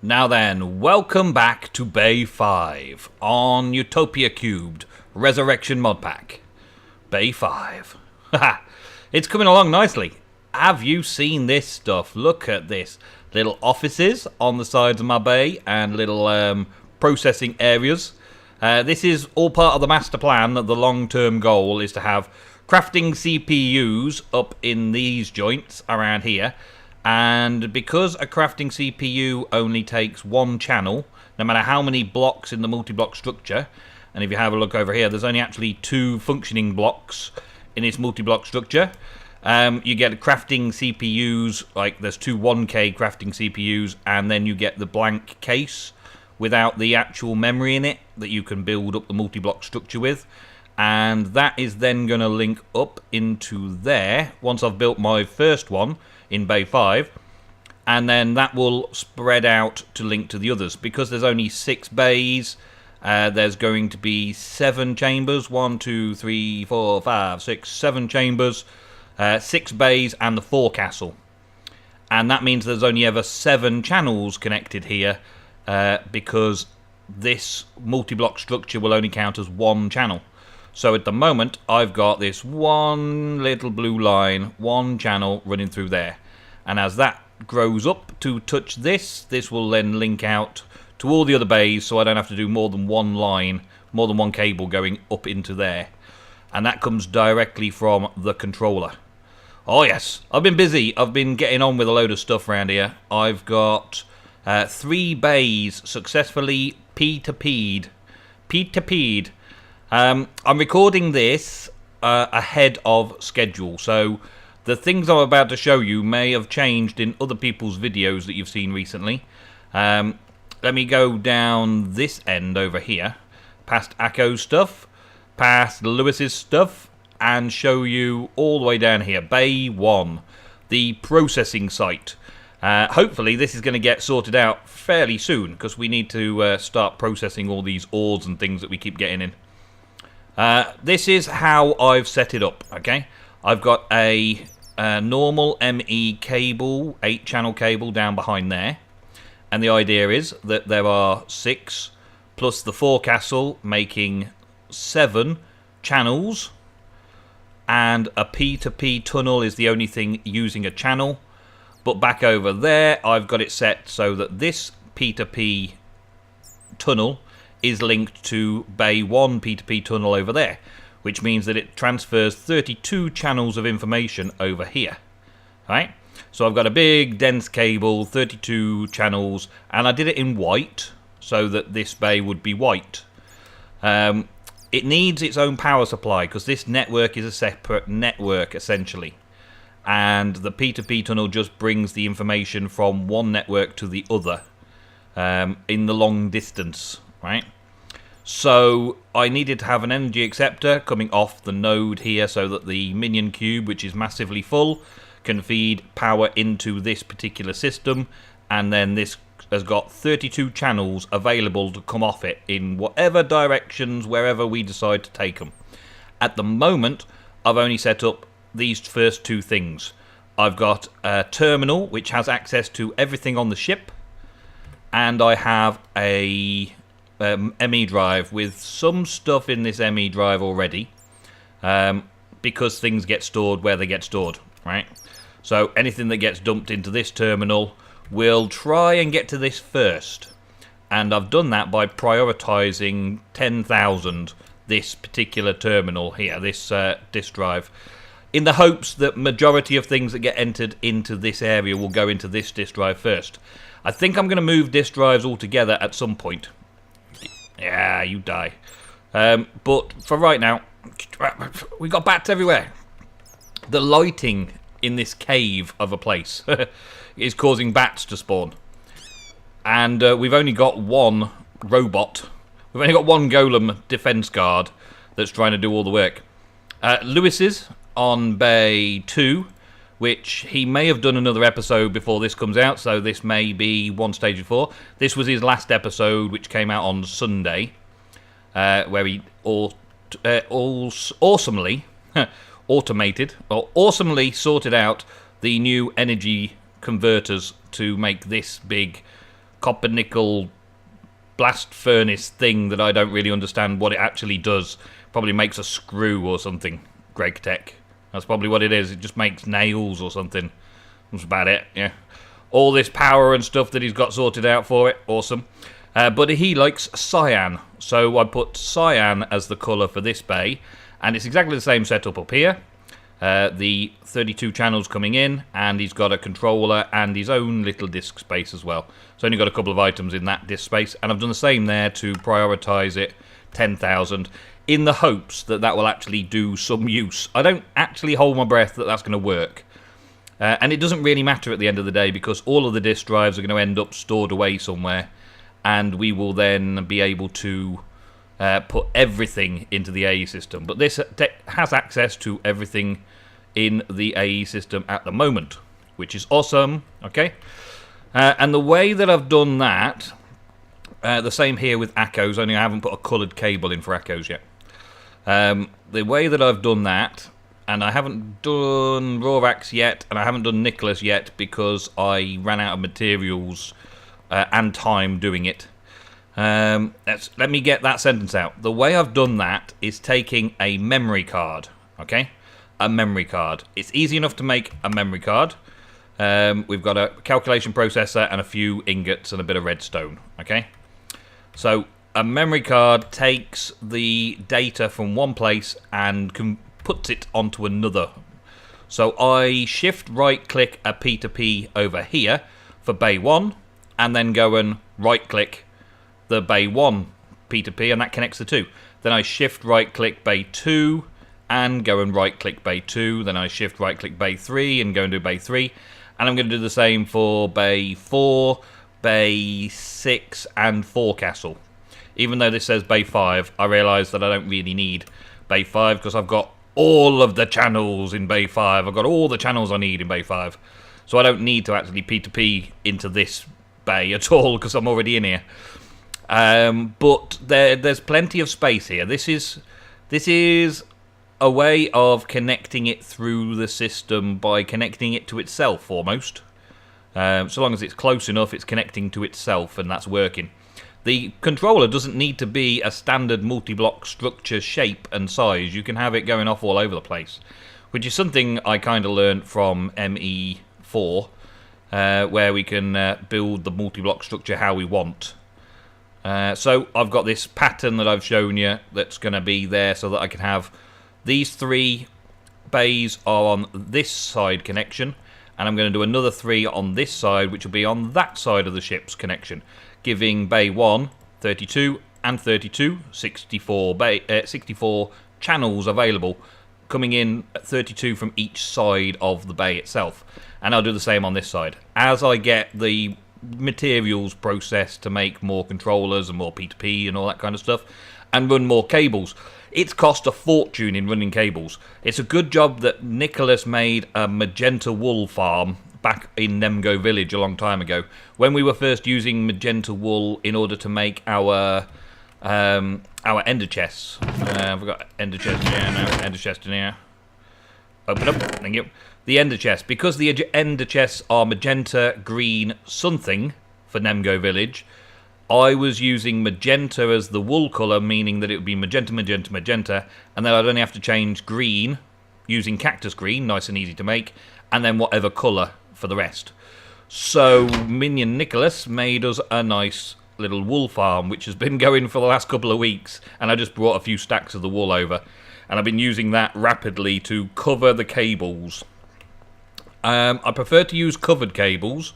Now then, welcome back to Bay 5 on Utopia³ Resurrection Modpack. Bay 5. Haha, it's coming along nicely. Have you seen this stuff? Look at this. Little offices on the sides of my bay and little processing areas. This is all part of the master plan. The long-term goal is to have crafting CPUs up in these joints around here. And because a crafting CPU only takes one channel, no matter how many blocks in the multi-block structure, and if you have a look over here, there's only actually 2 functioning blocks in its multi-block structure. You get crafting CPUs, like there's 2 1K crafting CPUs, and then you get the blank case without the actual memory in it that you can build up the multi-block structure with. And that is then going to link up into there once I've built my first one in Bay 5, and then that will spread out to link to the others. Because there's only 6 bays, there's going to be 7 chambers, 1, 2, 3, 4, 5, 6, 7 chambers, 6 bays and the forecastle. And that means there's only ever 7 channels connected here, because this multi-block structure will only count as 1 channel. So at the moment, I've got this one little blue line, 1 channel running through there. And as that grows up to touch this, this will then link out to all the other bays, so I don't have to do more than 1 line, more than 1 cable going up into there. And that comes directly from the controller. Oh yes, I've been busy. I've been getting on with a load of stuff around here. I've got 3 bays successfully P2P'd. P2P'd. I'm recording this ahead of schedule, so the things I'm about to show you may have changed in other people's videos that you've seen recently. Let me go down this end over here, past Akko's stuff, past Lewis's stuff, and show you all the way down here, Bay 1, the processing site. Hopefully this is going to get sorted out fairly soon, because we need to start processing all these ores and things that we keep getting in. This is how I've set it up, okay? I've got a normal ME cable, 8-channel cable down behind there. And the idea is that there are 6 plus the forecastle, making 7 channels. And a P2P tunnel is the only thing using a channel. But back over there, I've got it set so that this P2P tunnel is linked to Bay 1 P2P tunnel over there, which means that it transfers 32 channels of information over here. Right? So I've got a big dense cable, 32 channels, and I did it in white so that this bay would be white. It needs its own power supply because this network is a separate network essentially, and the P2P tunnel just brings the information from one network to the other in the long distance. Right? So I needed to have an energy acceptor coming off the node here so that the minion cube, which is massively full, can feed power into this particular system, and then this has got 32 channels available to come off it in whatever directions, wherever we decide to take them. At the moment, I've only set up these first 2 things. I've got a terminal which has access to everything on the ship, and I have a ME drive with some stuff in this ME drive already, because things get stored where they get stored, right? So anything that gets dumped into this terminal will try and get to this first, and I've done that by prioritizing 10,000 this particular terminal here, this disk drive, in the hopes that majority of things that get entered into this area will go into this disk drive first. I think I'm going to move disk drives altogether at some point. Yeah, you die. But for right now, we got bats everywhere. The lighting in this cave of a place is causing bats to spawn. And we've only got 1 robot. We've only got 1 golem defense guard that's trying to do all the work. Lewis's on Bay 2, which he may have done another episode before this comes out, so this may be 1 stage before. This was his last episode, which came out on Sunday, where he awesomely sorted out the new energy converters to make this big copper nickel blast furnace thing that I don't really understand what it actually does. Probably makes a screw or something. Greg Tech. That's probably what it is. It just makes nails or something. That's about it, yeah. All this power and stuff that he's got sorted out for it. Awesome. But he likes cyan. So I put cyan as the colour for this bay. And it's exactly the same setup up here. The 32 channels coming in. And he's got a controller and his own little disk space as well. So only got a couple of items in that disk space. And I've done the same there to prioritise it. 10,000. In the hopes that that will actually do some use. I don't actually hold my breath that that's going to work. And it doesn't really matter at the end of the day because all of the disk drives are going to end up stored away somewhere. And we will then be able to put everything into the AE system. But this has access to everything in the AE system at the moment, which is awesome. Okay, and the way that I've done that, the same here with Akos, only I haven't put a coloured cable in for Akos yet. The way that I've done that, and I haven't done Rorax yet, and I haven't done Nicholas yet because I ran out of materials and time doing it. Let me get that sentence out. The way I've done that is taking a memory card, okay? A memory card. It's easy enough to make a memory card. We've got a calculation processor and a few ingots and a bit of redstone, okay? So a memory card takes the data from one place and puts it onto another. So I shift right click a P2P over here for bay 1 and then go and right click the bay 1 P2P and that connects the two. Then I shift right click bay 2 and go and right click bay 2. Then I shift right click bay 3 and go and do bay 3. And I'm going to do the same for bay 4, bay 6 and forecastle. Even though this says bay 5, I realise that I don't really need bay 5 because I've got all of the channels in bay 5. I've got all the channels I need in bay 5. So I don't need to actually P2P into this bay at all because I'm already in here. But there's plenty of space here. This is a way of connecting it through the system by connecting it to itself almost. So long as it's close enough, it's connecting to itself and that's working. The controller doesn't need to be a standard multi-block structure shape and size. You can have it going off all over the place, which is something I kind of learned from ME4, where we can build the multi-block structure how we want. So I've got this pattern that I've shown you that's going to be there so that I can have these 3 bays are on this side connection, and I'm going to do another 3 on this side, which will be on that side of the ship's connection, giving bay 1, 32, and 32, 64 channels available, coming in at 32 from each side of the bay itself. And I'll do the same on this side. As I get the materials processed to make more controllers and more P2P and all that kind of stuff, and run more cables. It's cost a fortune in running cables. It's a good job that Nicholas made a magenta wool farm back in Nemgo village a long time ago, when we were first using magenta wool in order to make our ender chests. I've got ender chest here, no, ender chest in here. Open up, thank you. The ender chest, because the ender chests are magenta, green, something for Nemgo village, I was using magenta as the wool colour, meaning that it would be magenta, magenta, magenta, and then I'd only have to change green, using cactus green, nice and easy to make, and then whatever colour for the rest. So Minion Nicholas made us a nice little wool farm, which has been going for the last couple of weeks, and I just brought a few stacks of the wool over, and I've been using that rapidly to cover the cables. I prefer to use covered cables,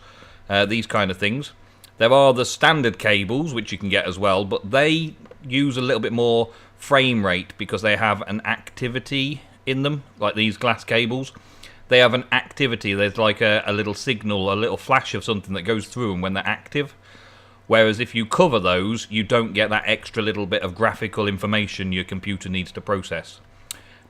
these kind of things. There are the standard cables, which you can get as well, but they use a little bit more frame rate because they have an activity in them, like these glass cables. They have an activity. There's like a little signal, a little flash of something that goes through them when they're active. Whereas if you cover those, you don't get that extra little bit of graphical information your computer needs to process.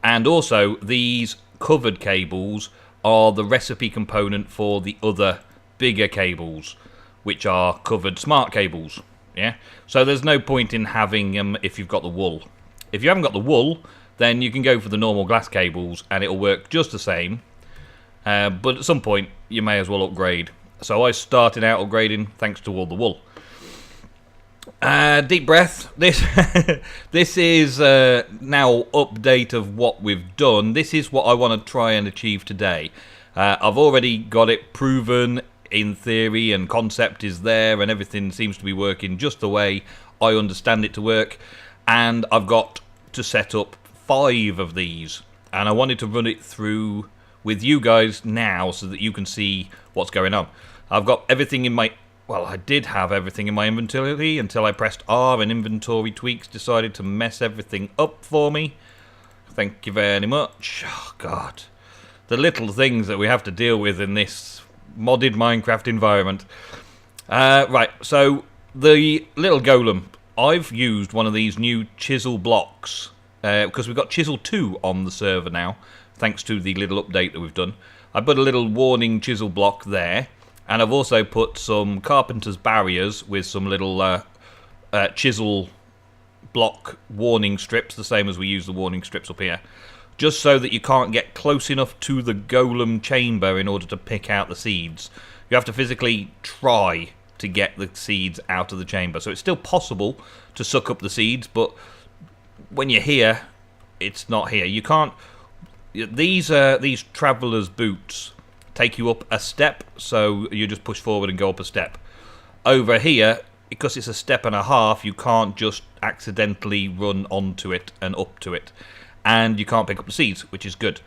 And also, these covered cables are the recipe component for the other bigger cables, which are covered smart cables. Yeah, so there's no point in having them if you've got the wool. If you haven't got the wool, then you can go for the normal glass cables and it'll work just the same. But at some point, you may as well upgrade. So I started out upgrading thanks to all the wool. Deep breath. This this is now update of what we've done. This is what I want to try and achieve today. I've already got it proven in theory, and concept is there, and everything seems to be working just the way I understand it to work. And I've got to set up 5 of these, and I wanted to run it through with you guys now so that you can see what's going on. I've got everything in my... Well, I did have everything in my inventory until I pressed R and inventory tweaks decided to mess everything up for me. Thank you very much. Oh, God. The little things that we have to deal with in this modded Minecraft environment. Right, so the little golem. I've used one of these new chisel blocks because we've got chisel 2 on the server now, thanks to the little update that we've done. I put a little warning chisel block there. And I've also put some carpenter's barriers with some little chisel block warning strips, the same as we use the warning strips up here. Just so that you can't get close enough to the golem chamber in order to pick out the seeds. You have to physically try to get the seeds out of the chamber. So it's still possible to suck up the seeds, but when you're here, it's not here. You can't... These traveller's boots take you up a step, so you just push forward and go up a step. Over here, because it's a step and a half, you can't just accidentally run onto it and up to it, and you can't pick up the seeds, which is good.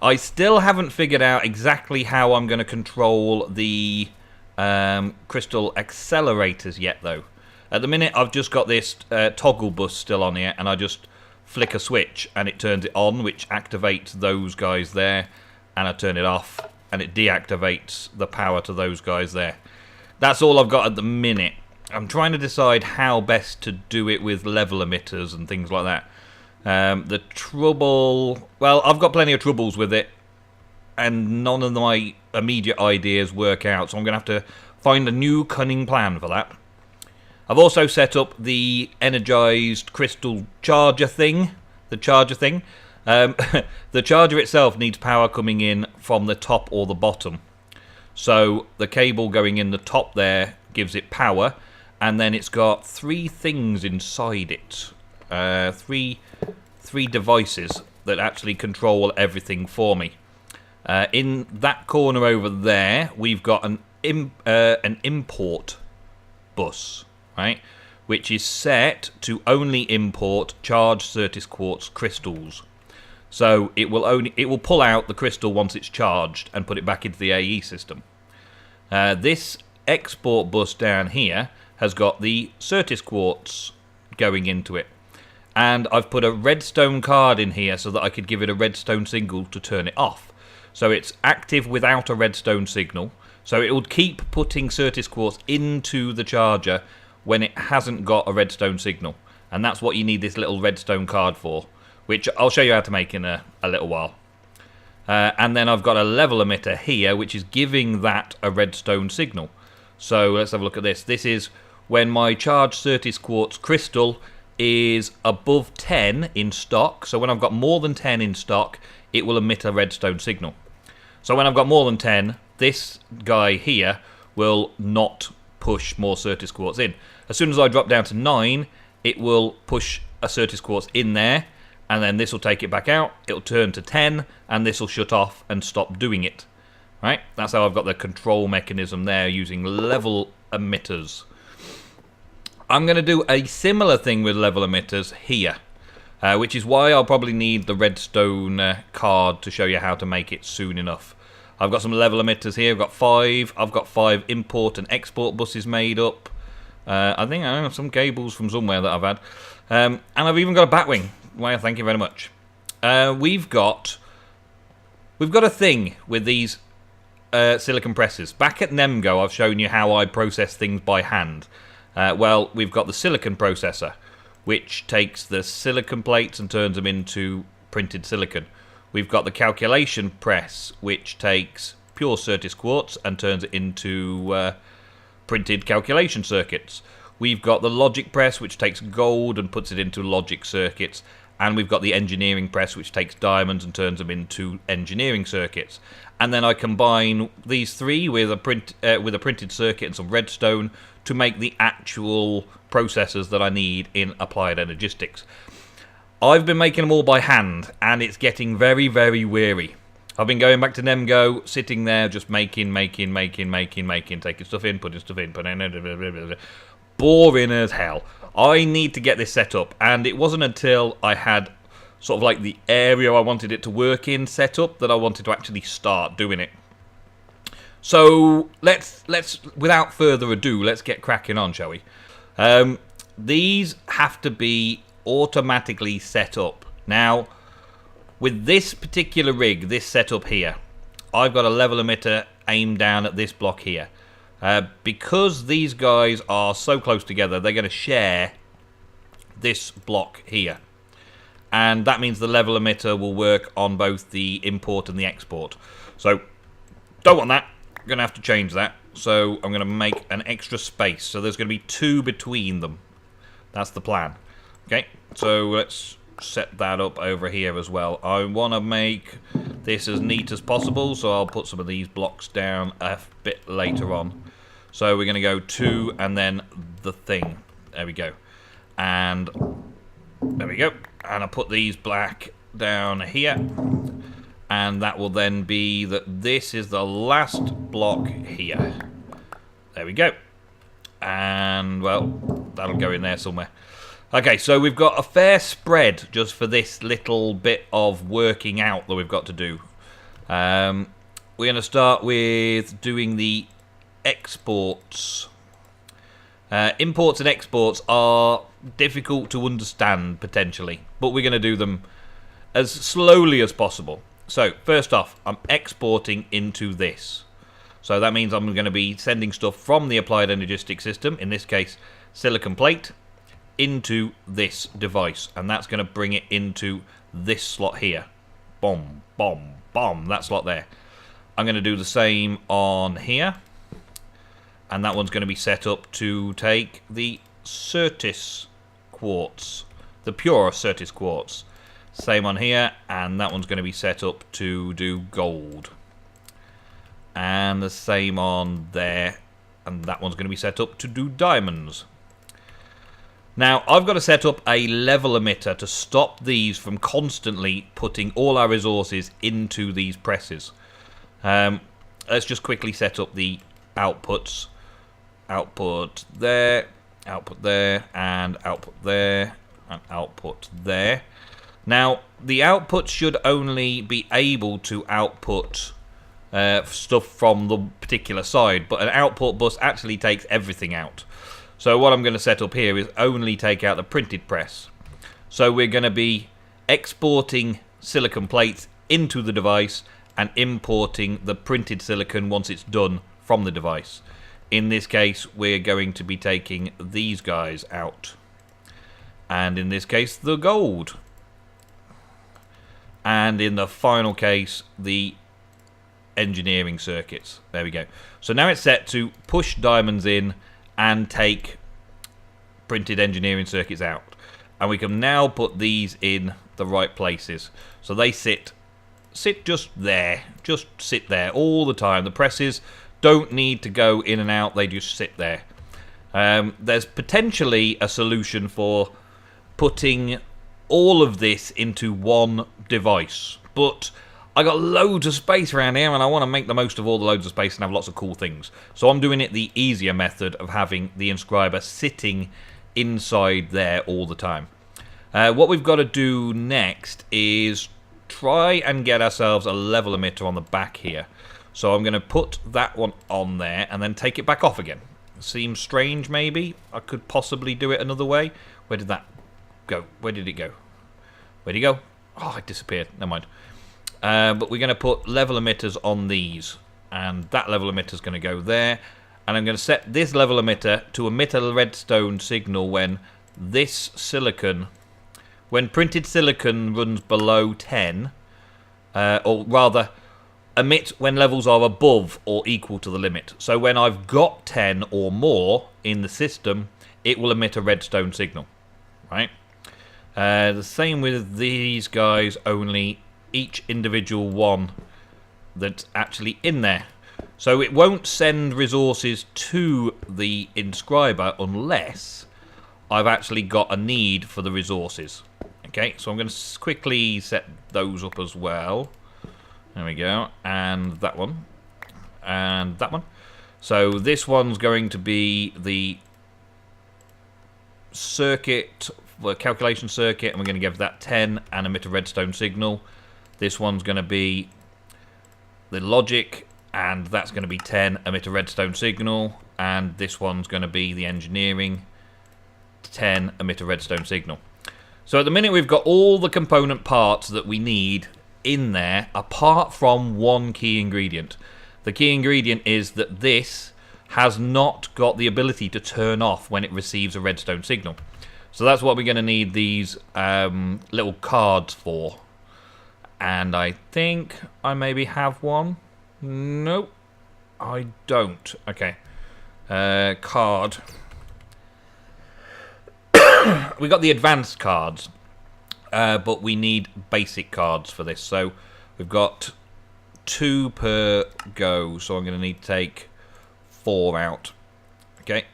I still haven't figured out exactly how I'm going to control the crystal accelerators yet, though. At the minute, I've just got this toggle bus still on here, and I just flick a switch and it turns it on, which activates those guys there, and I turn it off and it deactivates the power to those guys there. That's all I've got at the minute. I'm trying to decide how best to do it with level emitters and things like that. The trouble... Well, I've got plenty of troubles with it, and none of my immediate ideas work out, so I'm going to have to find a new cunning plan for that. I've also set up the energized crystal charger thing. The charger thing. The charger itself needs power coming in from the top or the bottom. So the cable going in the top there gives it power, and then it's got 3 things inside it. Three devices that actually control everything for me. In that corner over there, we've got an import bus, right? Which is set to only import charged Certis quartz crystals. So it will pull out the crystal once it's charged and put it back into the AE system. This export bus down here has got the Certis quartz going into it. And I've put a redstone card in here so that I could give it a redstone signal to turn it off. So it's active without a redstone signal. So it will keep putting Certis quartz into the charger when it hasn't got a redstone signal. And that's what you need this little redstone card for, which I'll show you how to make in a little while. And then I've got a level emitter here, which is giving that a redstone signal. So let's have a look at this. This is when my charged Certis quartz crystal is above 10 in stock. So when I've got more than 10 in stock, it will emit a redstone signal. So when I've got more than 10, this guy here will not push more Certis quartz in. As soon as I drop down to 9, it will push a Certis quartz in there, and then this will take it back out. It'll turn to 10, and this will shut off and stop doing it. Right? That's how I've got the control mechanism there using level emitters. I'm going to do a similar thing with level emitters here, which is why I'll probably need the redstone card to show you how to make it soon enough. I've got some level emitters here. I've got 5. I've got 5 import and export buses made up. I think I have some cables from somewhere that I've had. And I've even got a batwing. Well, thank you very much. We've got a thing with these silicon presses. Back at Nemgo, I've shown you how I process things by hand. Well, we've got the silicon processor, which takes the silicon plates and turns them into printed silicon. We've got the calculation press, which takes pure Certis quartz and turns it into printed calculation circuits. We've got the logic press, which takes gold and puts it into logic circuits. And we've got the engineering press, which takes diamonds and turns them into engineering circuits. And then I combine these 3 with a printed circuit and some redstone to make the actual processors that I need in Applied Energistics. I've been making them all by hand, and it's getting very, very weary. I've been going back to Nemgo, sitting there, just making, taking stuff in, putting stuff in, boring as hell. I need to get this set up, and it wasn't until I had sort of like the area I wanted it to work in set up that I wanted to actually start doing it. So let's without further ado, let's get cracking on, shall we? These have to be automatically set up. Now, with this particular rig, this setup here, I've got a level emitter aimed down at this block here. Because these guys are so close together, they're going to share this block here. And that means the level emitter will work on both the import and the export. So, don't want that. I'm going to have to change that. So, I'm going to make an extra space. So, there's going to be 2 between them. That's the plan. Okay, so let's set that up over here as well. I want to make this as neat as possible, so I'll put some of these blocks down a bit later on. So we're going to go 2 and then the thing. There we go. And there we go. And I'll put these black down here. And that will then be that this is the last block here. There we go. And, well, that'll go in there somewhere. Okay, so we've got a fair spread just for this little bit of working out that we've got to do. We're going to start with doing the exports. Imports and exports are difficult to understand, potentially, but we're going to do them as slowly as possible. So, first off, I'm exporting into this. So that means I'm going to be sending stuff from the Applied Energistics system, in this case, silicon plate, into this device, and that's going to bring it into this slot here. Boom, boom, boom, that slot there. I'm going to do the same on here, and that one's going to be set up to take the Certis quartz, the pure Certis quartz. Same on here, and that one's going to be set up to do gold. And the same on there, and that one's going to be set up to do diamonds. Now, I've got to set up a level emitter to stop these from constantly putting all our resources into these presses. Let's just quickly set up the outputs. Output there, and output there, and output there. Now, the output should only be able to output stuff from the particular side, but an output bus actually takes everything out. So what I'm going to set up here is only take out the printed press. So we're going to be exporting silicon plates into the device and importing the printed silicon once it's done from the device. In this case, we're going to be taking these guys out. And in this case, the gold. And in the final case, the engineering circuits. There we go. So now it's set to push diamonds in and take printed engineering circuits out. And we can now put these in the right places. So they sit just there. Just sit there all the time. The presses don't need to go in and out. They just sit there. There's potentially a solution for putting all of this into one device. But I got loads of space around here and I want to make the most of all the loads of space and have lots of cool things. So I'm doing it the easier method of having the inscriber sitting inside there all the time. What we've got to do next is try and get ourselves a level emitter on the back here. So I'm going to put that one on there and then take it back off again. Seems strange maybe. I could possibly do it another way. Where did that go? Where did it go? Where'd it go? Oh, it disappeared. Never mind. But we're going to put level emitters on these, and that level emitter is going to go there, and I'm going to set this level emitter to emit a redstone signal when this silicon, when printed silicon runs below 10, or rather emit when levels are above or equal to the limit. So when I've got 10 or more in the system, it will emit a redstone signal, right? The same with these guys, only each individual one that's actually in there. So it won't send resources to the inscriber unless I've actually got a need for the resources. Okay, so I'm going to quickly set those up as well. There we go. And that one. And that one. So this one's going to be the circuit, the calculation circuit, and we're going to give that 10 and emit a redstone signal. This one's going to be the logic, and that's going to be 10, emit a redstone signal. And this one's going to be the engineering, 10, emit a redstone signal. So at the minute we've got all the component parts that we need in there, apart from one key ingredient. The key ingredient is that this has not got the ability to turn off when it receives a redstone signal. So that's what we're going to need these little cards for. And I think I maybe have one. Nope, I don't. Okay. Card. We got the advanced cards, but we need basic cards for this. So we've got 2 per go, so I'm going to need to take 4 out. Okay,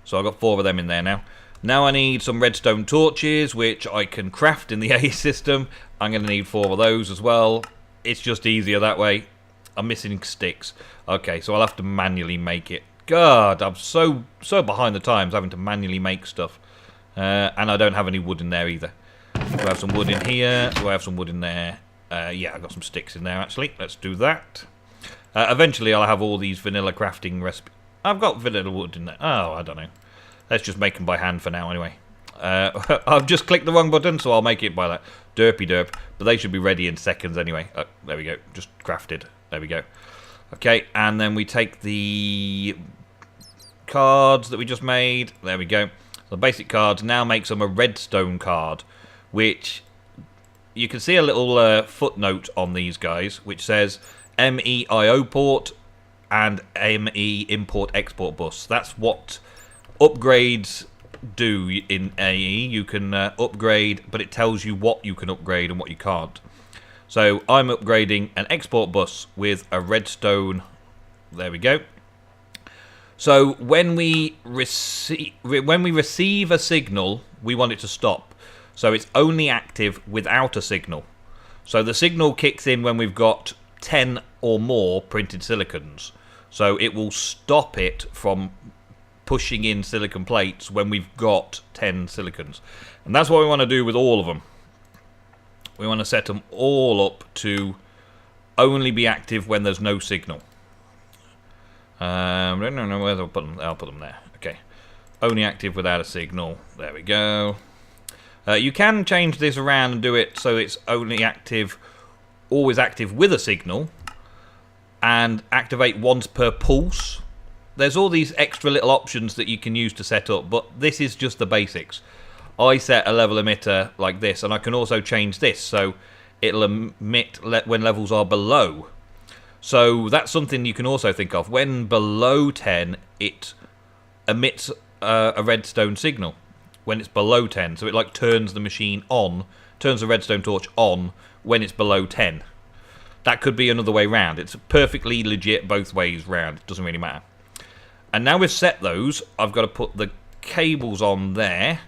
so I've got 4 of them in there now. Now I need some redstone torches, which I can craft in the A system. I'm going to need 4 of those as well. It's just easier that way. I'm missing sticks. Okay, so I'll have to manually make it. God, I'm so behind the times having to manually make stuff. And I don't have any wood in there either. Do I have some wood in here? Do I have some wood in there? Yeah, I've got some sticks in there actually. Let's do that. Eventually I'll have all these vanilla crafting recipes. I've got vanilla wood in there. Oh, I don't know. Let's just make them by hand for now anyway. I've just clicked the wrong button, so I'll make it by that. Derpy derp. But they should be ready in seconds anyway. Oh, there we go. Just crafted. There we go. Okay, and then we take the cards that we just made. There we go. The basic cards now makes them a redstone card, which you can see a little footnote on these guys, which says MEIO port and ME import export bus. That's what upgrades do in AE. You can upgrade, but it tells you what you can upgrade and what you can't. So I'm upgrading an export bus with a redstone. There we go. So when we receive a signal, we want it to stop. So it's only active without a signal. So the signal kicks in when we've got 10 or more printed silicons. So it will stop it from pushing in silicon plates when we've got 10 silicons. And that's what we want to do with all of them. We want to set them all up to only be active when there's no signal. I don't know where I'll put them. I'll put them there. Okay. Only active without a signal. There we go. You can change this around and do it so it's only active, always active with a signal, and activate once per pulse. There's all these extra little options that you can use to set up, but this is just the basics. I set a level emitter like this, and I can also change this so it'll emit when levels are below. So that's something you can also think of. When below 10, it emits a redstone signal. When it's below 10, so it like turns the machine on, turns the redstone torch on when it's below 10. That could be another way round. It's perfectly legit both ways round. It doesn't really matter. And now we've set those, I've got to put the cables on there,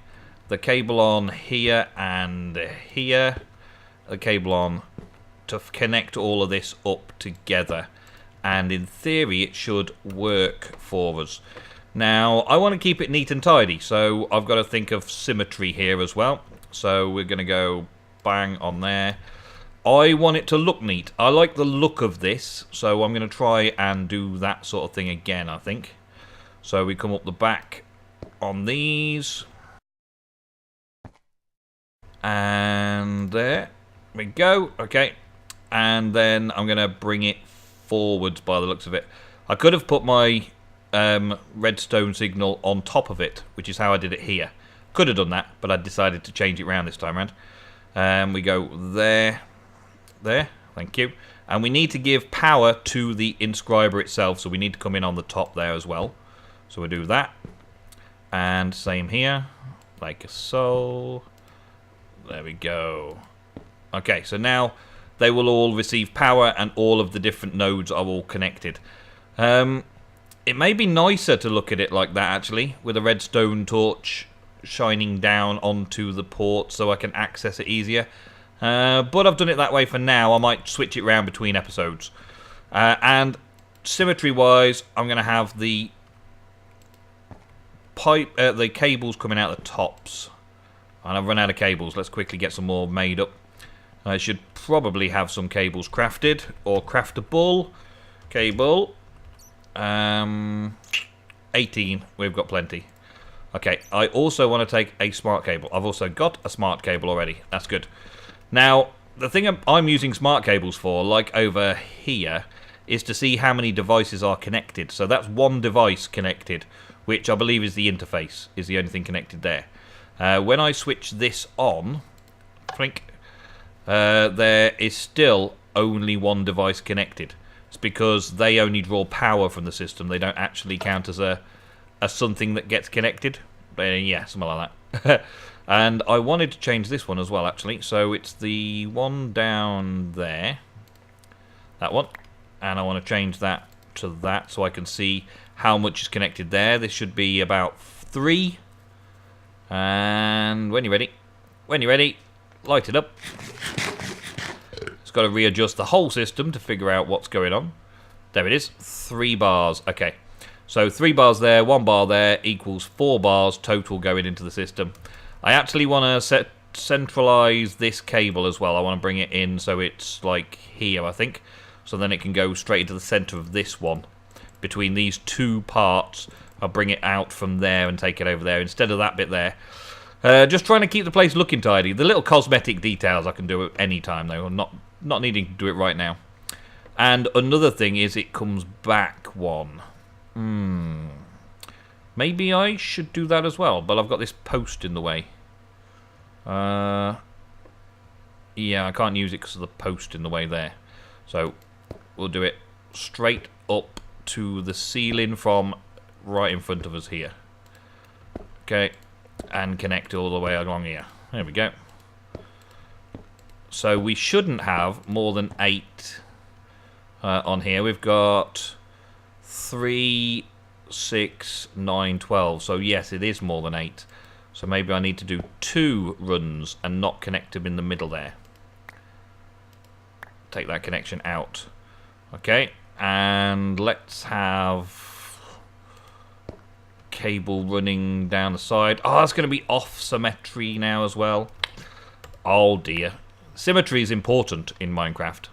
the cable on here and here, the cable on to connect all of this up together. And in theory, it should work for us. Now, I want to keep it neat and tidy, so I've got to think of symmetry here as well. So we're going to go bang on there. I want it to look neat. I like the look of this, so I'm going to try and do that sort of thing again, I think. So we come up the back on these. And there we go. Okay. And then I'm going to bring it forwards by the looks of it. I could have put my redstone signal on top of it, which is how I did it here. Could have done that, but I decided to change it around this time around. We go there. There. Thank you. And we need to give power to the inscriber itself, so we need to come in on the top there as well. So we do that. And same here. Like so. There we go. Okay, so now they will all receive power and all of the different nodes are all connected. It may be nicer to look at it like that, actually, with a redstone torch shining down onto the port so I can access it easier. But I've done it that way for now. I might switch it around between episodes. And symmetry-wise, I'm going to have the cables coming out the tops. And I've run out of cables. Let's quickly get some more made up. I should probably have some cables crafted or craftable. Cable. 18. We've got plenty. Okay, I also want to take a smart cable. I've also got a smart cable already. That's good. Now, the thing I'm using smart cables for, like over here, is to see how many devices are connected. So that's one device connected, which I believe is the interface, is the only thing connected there. When I switch this on, blink, there is still only one device connected. It's because they only draw power from the system. They don't actually count as a something that gets connected. Yeah, something like that. And I wanted to change this one as well, actually. So it's the one down there. That one. And I want to change that to that so I can see how much is connected there. This should be about 3. And when you're ready, light it up. It's got to readjust the whole system to figure out what's going on. There it is, 3 bars. Okay, so 3 bars there, 1 bar there equals 4 bars total going into the system. I actually want to centralize this cable as well. I want to bring it in so it's like here, I think. So then it can go straight into the center of this one. Between these 2 parts, I'll bring it out from there and take it over there instead of that bit there. Just trying to keep the place looking tidy. The little cosmetic details I can do at any time, though. I'm not needing to do it right now. And another thing is it comes back 1. Maybe I should do that as well, but I've got this post in the way. Yeah, I can't use it because of the post in the way there. So we'll do it straight up to the ceiling from right in front of us here. Okay, and connect all the way along here. There we go. So we shouldn't have more than 8 on here. We've got 3, 6, 9, 12. So yes, it is more than 8. So maybe I need to do 2 runs and not connect them in the middle there. Take that connection out. Okay, and let's have cable running down the side. Oh, that's going to be off symmetry now as well. Oh dear. Symmetry is important in Minecraft.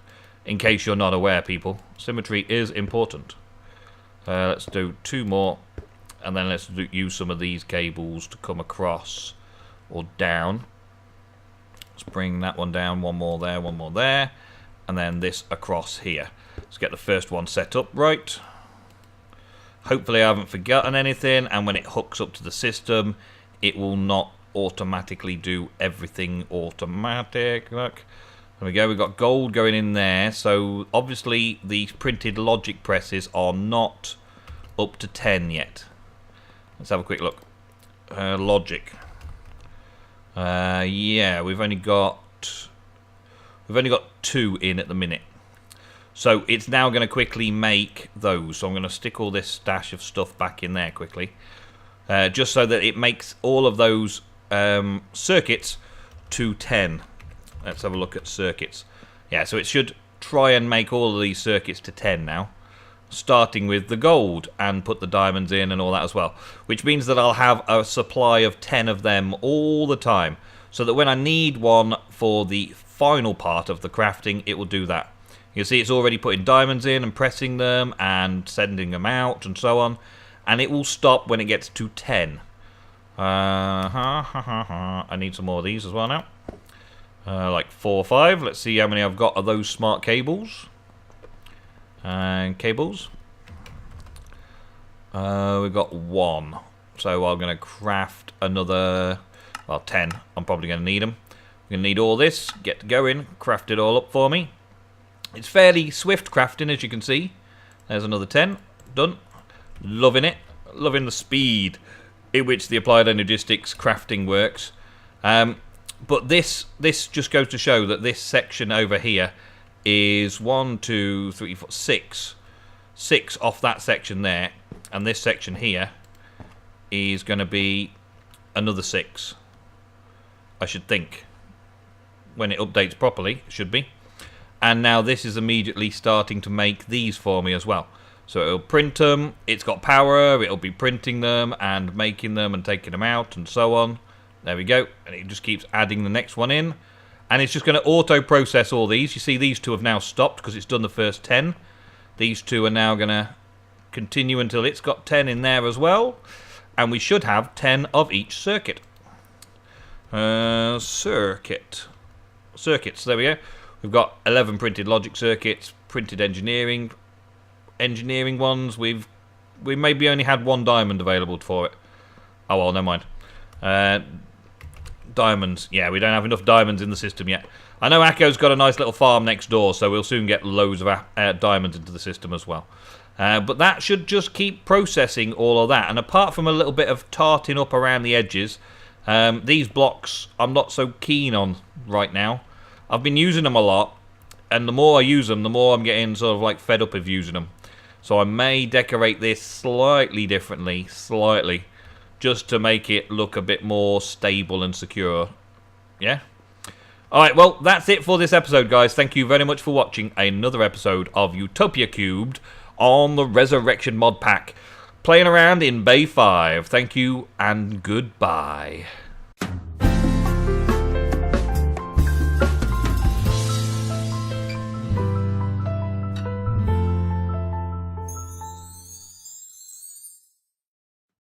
In case you're not aware, people. Symmetry is important. Let's do 2 more. And then let's use some of these cables to come across or down. Let's bring that one down. 1 more there, 1 more there. And then this across here. Let's get the first one set up right. Hopefully I haven't forgotten anything, and when it hooks up to the system, it will not automatically do everything automatic. Look, there we go, we've got gold going in there, so obviously these printed logic presses are not up to 10 yet. Let's have a quick look. Logic. Yeah, we've only got 2 in at the minute. So it's now going to quickly make those. So I'm going to stick all this stash of stuff back in there quickly. Just so that it makes all of those circuits to 10. Let's have a look at circuits. Yeah, so it should try and make all of these circuits to 10 now. Starting with the gold and put the diamonds in and all that as well. Which means that I'll have a supply of 10 of them all the time. So that when I need one for the final part of the crafting, it will do that. You see it's already putting diamonds in and pressing them and sending them out and so on. And it will stop when it gets to 10. I need some more of these as well now. Like 4 or 5. Let's see how many I've got of those smart cables. And cables. We've got 1. So I'm going to craft another, well, 10. I'm probably going to need them. I'm going to need all this. Get going. Craft it all up for me. It's fairly swift crafting, as you can see. There's another 10. Done. Loving it. Loving the speed in which the applied energistics crafting works. But this just goes to show that this section over here is 1, 2, 3, 4, 6. 6 off that section there. And this section here is going to be another 6. I should think. When it updates properly, it should be. And now this is immediately starting to make these for me as well. So it'll print them, it's got power, it'll be printing them and making them and taking them out and so on. There we go. And it just keeps adding the next one in. And it's just going to auto-process all these. You see these 2 have now stopped because it's done the first 10. These 2 are now going to continue until it's got 10 in there as well. And we should have 10 of each circuit. Circuits, there we go. We've got 11 printed logic circuits, printed engineering ones. We maybe only had 1 diamond available for it. Oh well, never mind. Diamonds. Yeah, we don't have enough diamonds in the system yet. I know Akko's got a nice little farm next door, so we'll soon get loads of diamonds into the system as well. But that should just keep processing all of that. And apart from a little bit of tarting up around the edges, these blocks I'm not so keen on right now. I've been using them a lot, and the more I use them, the more I'm getting sort of like fed up of using them. So I may decorate this slightly differently, just to make it look a bit more stable and secure. Yeah? Alright, well, that's it for this episode, guys. Thank you very much for watching another episode of Utopia³ on the Resurrection mod pack. Playing around in Bay 5. Thank you, and goodbye.